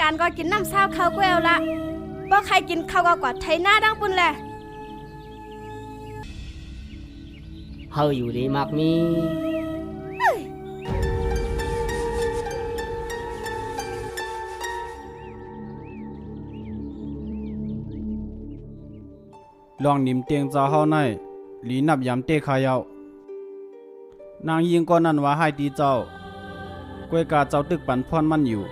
การก็กินน้ำซาวข้าวกล้วยเอาละบ่ใครกินข้าวก็กว่าไทยหน้าดังปุ่นแหละเฮาอยู่ดีมากมีลองนิมเตียงเจ้าเฮาในหลีนับยำเตะขายาวนางยิงก็นั่นว่าให้ตีเจ้ากล้วยกาเจ้าตึกปันพรมันอยู่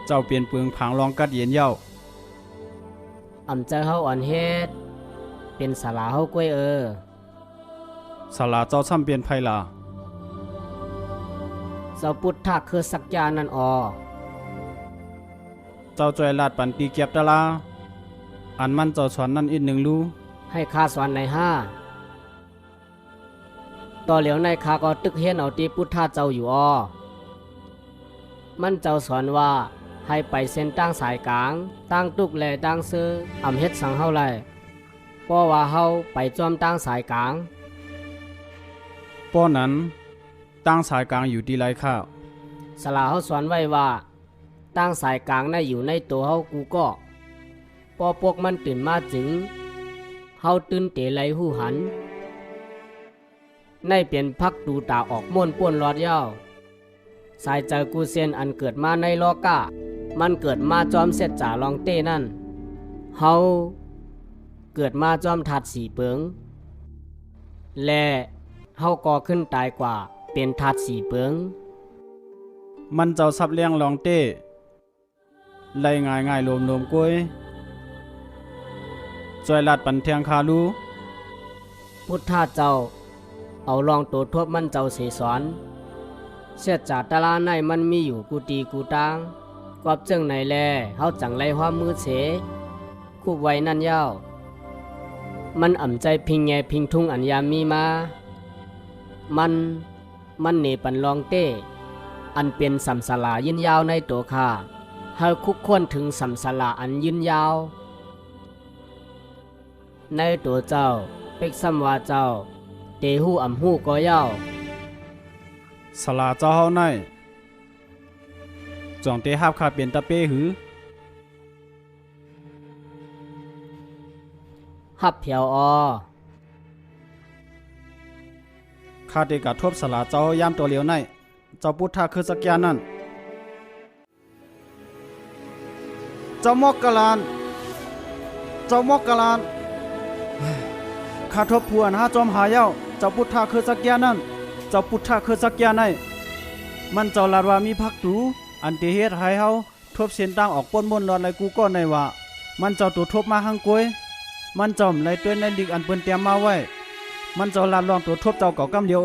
เจ้าเปลี่ยนเปลืองผางรองกัดเย็นเย้าอำเจอเฮาอ่อนเฮ็ดเป็นสาลาเฮากล้วยสาลาเจ้าซ้ำเปลี่ยนไผล่ะเจ้าพุทธะคือสักยานั่นเจ้าจอยลาดปันตีเก็บตะลาอันมันเจ้าสอนนั่นอีกหนึ่งรู้ให้ข้าสอนในต่อเหลียวในข้าก็ตึกเฮียนเอาตีพุทธะเจ้าอยู่มันเจ้าสอนว่าให้ไปเส้นตั้งสายกลางตั้งตุกแลตั้งซื้ออำเฮ็ดสังเฮาไรเพราะว่าเฮาไปจอมตั้งสายกลางป้อนั้นตั้งสายกลางอยู่ที่ไรข้าวสลาเฮาสอนไว้ว่าตั้งสายกลางน่ะอยู่ในตัวเฮากูก็พอพวกมันตื่นมาจึงเฮาตื่นเตไหลหูหันในเปลี่ยนพักดูตาออกม่วนป้วนรอดยาวสายเจอกูเซียนอันเกิดมาในโลกามันเกิดมาจอมเสร็จจ่าลองเต้นั่นเฮาเกิดมาจอมถัดสีเปิงและเฮาก็ขึ้นตายกว่าเป็นถัดสีเปิงมันเจ้าซับเลี้ยงลองเต้ไล่ง่ายง่ายโลมกล้วยจอยลาดปันเทียงคาลูพุทธาเจ้าเอาลองตัวทบมันเจ้าเสสอนเสียจากตาลาในมันมีอยู่กูตีกูตางกอบเจิงไหนแลเฮาจังไล่ความมือเสคู่ไว้นั่นยาวมันอ่ำใจพิงแงพิงทุ่งอัญญามีมามันเนปันลองเต้อันเป็นสัมสลายินยาวในตัวข้าเฮาคุกควรถึงสัมสลาอันยินยาวในตัวเจ้าเป็กซ้ำว่าเจ้าเตหูอ่ำหูก็ยาวสลาเจ้าเฮาในจองเตหับข้าเปลี่ยนตะเป้หือหับเพียวข้าเตกะทบสลาเจ้ายามตัวเหลียวในเจ้าพุทธะคือสักยานั่นเจ้ามอกกะลานข้าทบพวนหาจอมหายาวเจ้าพุทธะคือสักยานั่นเจ้าพุทธะคือสักยาในมันเจ้าลาดว่ามีพักตูอันเตเฮ็ดให้เฮาทบเส้นตั้งออกป้นมนรอดไรกูก็ในว่ามันเจ้าตัวทบมาหังกวยมันจอมไรตัวในลิกอันเปิ้นเตรียมมาไว้มันเจ้าลาดลองตัวทบเจ้าเก่ากำเดียว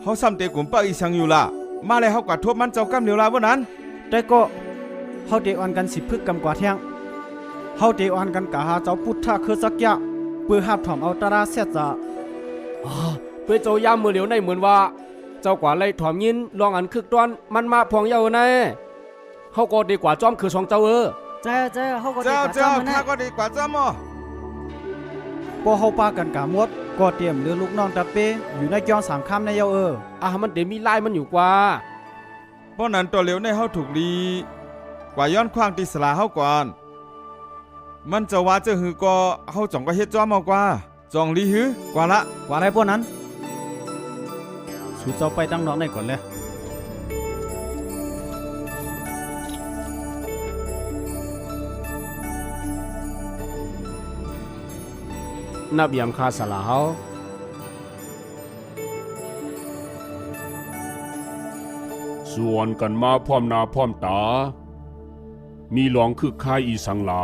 เฮาซ้ำเตกุ่มปากอีสังอยู่ล่ะมาแล้วเฮากว่าทบมันเจ้ากำเดียวล่ะบ่นั้นแต่ก็เฮาเตออนกัน10พึกกำกว่าเที่ยงเฮาเตออนกันกะหาเจ้าพุทธะคือสักยะปื้อหับถ่อมเอาตาราเสียจ้าเพื่อเจ้ายามมือเหลียวในเหมือนว่าเจ้ากว่าไล่ถอมยินลองอันคึกตอนมันมาพองเยาในเฮาก็ดีกว่าจอมคือสองเจ้าเจ้าเฮาก็ดีกว่าเจ้าข้าก็ดีกว่าเจ้าหม้อพอเฮาปากันกะหมดก็เตรียมเรือลูกน้องตะเป้อยู่ในจอง3ค่ำในเยามันเดี๋ยวมีลายมันอยู่กว่าเพราะนั้นตัวเหลียวในเฮาถูกลีกว่าย้อนขว้างติสลาเฮาก่อนมันจะว่าจะหือก็เฮาจ่องก็เฮ็ดจ้อมเอากว่าจองลีหือกว่าละกว่าอะไรพวกนั้นสู่เจ้าไปตั้งนอนในก่อนเลยนับยามคาสลาเฮาส่วนกันมาพร้อมหน้าพร้อมตามีหลองคือค่ายอีสังลา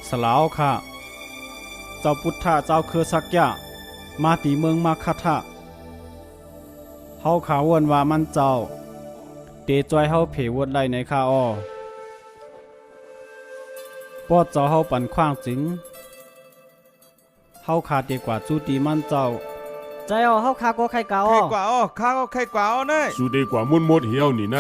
สลาวค่ะเจ้าพุทธะเจ้าคือสักยะมาตีเมืองมาคัทะเฮาขาวนว่ามันเจ้าเตจอยเฮาเพวดไล่ในคาปอดเจ้าเฮาปันขว้างจริงเฮาขาดีกว่าจูตีมันเจ้าใจเฮาขาก็ใครเก่าใครกว่าข้าก็ใครกว่าเน่สุดดีกว่ามุนหมดเหี่ยวนี่ไง